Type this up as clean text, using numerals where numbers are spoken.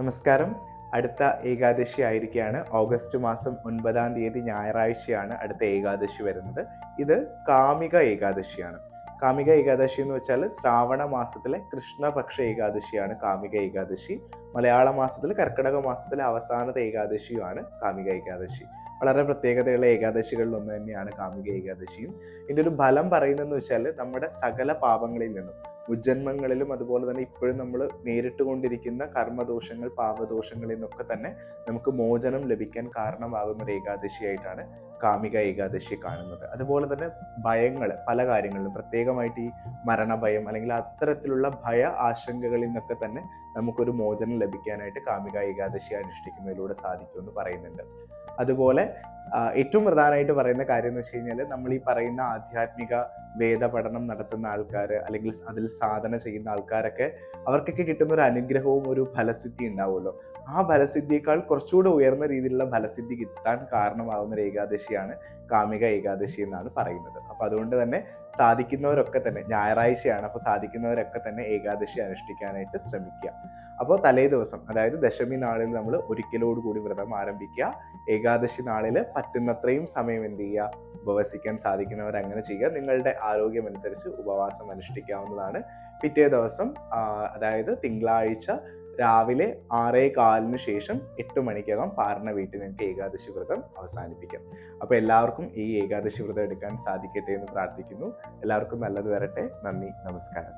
നമസ്കാരം. അടുത്ത ഏകാദശി ആയിരിക്കുകയാണ്. ഓഗസ്റ്റ് മാസം 9-ാം തീയതി ഞായറാഴ്ചയാണ് അടുത്ത ഏകാദശി വരുന്നത്. ഇത് കാമിക ഏകാദശിയാണ്. കാമിക ഏകാദശി എന്ന് വെച്ചാൽ ശ്രാവണ മാസത്തിലെ കൃഷ്ണപക്ഷ ഏകാദശിയാണ് കാമിക ഏകാദശി. മലയാള മാസത്തിൽ കർക്കിടക മാസത്തിലെ അവസാനത്തെ ഏകാദശിയുമാണ് കാമിക ഏകാദശി. വളരെ പ്രത്യേകതയുള്ള ഏകാദശികളിൽ ഒന്ന് തന്നെയാണ് കാമിക ഏകാദശിയും. ഇതിൻ്റെ ഒരു ഫലം പറയുന്നതെന്ന് വെച്ചാൽ നമ്മുടെ സകല പാപങ്ങളിൽ നിന്നും മുജ്ജന്മങ്ങളിലും അതുപോലെ തന്നെ ഇപ്പോഴും നമ്മൾ നേരിട്ട് കൊണ്ടിരിക്കുന്ന കർമ്മദോഷങ്ങൾ, പാപദോഷങ്ങളിൽ നിന്നൊക്കെ തന്നെ നമുക്ക് മോചനം ലഭിക്കാൻ കാരണമാകുന്ന ഒരു ഏകാദശിയായിട്ടാണ് കാമിക ഏകാദശി കാണുന്നത്. അതുപോലെ തന്നെ ഭയങ്ങൾ പല കാര്യങ്ങളിലും, പ്രത്യേകമായിട്ട് ഈ മരണഭയം അല്ലെങ്കിൽ അത്തരത്തിലുള്ള ഭയ ആശങ്കകളിൽ നിന്നൊക്കെ തന്നെ നമുക്കൊരു മോചനം ലഭിക്കാനായിട്ട് കാമിക ഏകാദശി അനുഷ്ഠിക്കുന്നതിലൂടെ സാധിക്കുമെന്ന് പറയുന്നുണ്ട്. അതുപോലെ ഏറ്റവും പ്രധാനമായിട്ട് പറയുന്ന കാര്യം എന്ന് വെച്ച് കഴിഞ്ഞാൽ, നമ്മൾ ഈ പറയുന്ന ആധ്യാത്മിക വേദപഠനം നടത്തുന്ന ആൾക്കാർ അല്ലെങ്കിൽ അതിൽ സാധന ചെയ്യുന്ന ആൾക്കാരൊക്കെ അവർക്കൊക്കെ കിട്ടുന്ന ഒരു അനുഗ്രഹവും ഒരു ഫലസിദ്ധി ഉണ്ടാവുമല്ലോ. ആ ഫലസിദ്ധിയേക്കാൾ കുറച്ചുകൂടെ ഉയർന്ന രീതിയിലുള്ള ഫലസിദ്ധി കിട്ടാൻ കാരണമാകുന്ന ഒരു ഏകാദശിയാണ് കാമിക ഏകാദശി എന്നാണ് പറയുന്നത്. അപ്പോൾ അതുകൊണ്ട് തന്നെ സാധിക്കുന്നവരൊക്കെ തന്നെ, ഞായറാഴ്ചയാണ്, അപ്പോൾ സാധിക്കുന്നവരൊക്കെ തന്നെ ഏകാദശി അനുഷ്ഠിക്കാനായിട്ട് ശ്രമിക്കുക. അപ്പോൾ തലേ ദിവസം, അതായത് ദശമി നാളിൽ നമ്മൾ ഒരിക്കലോടുകൂടി വ്രതം ആരംഭിക്കുക. ഏകാദശി നാളിൽ പറ്റുന്നത്രയും സമയം എന്ത് ചെയ്യുക, ഉപവസിക്കാൻ സാധിക്കുന്നവർ അങ്ങനെ ചെയ്യുക. നിങ്ങളുടെ ആരോഗ്യമനുസരിച്ച് ഉപവാസം അനുഷ്ഠിക്കാവുന്നതാണ്. പിറ്റേ ദിവസം അതായത് തിങ്കളാഴ്ച രാവിലെ 6:15 ശേഷം 8 മണിക്കകം പാർണ വീട്ടിൽ നിങ്ങൾക്ക് ഏകാദശി വ്രതം അവസാനിപ്പിക്കാം. അപ്പോൾ എല്ലാവർക്കും ഈ ഏകാദശി വ്രതം എടുക്കാൻ സാധിക്കട്ടെ എന്ന് പ്രാർത്ഥിക്കുന്നു. എല്ലാവർക്കും നല്ലത് വരട്ടെ. നന്ദി, നമസ്കാരം.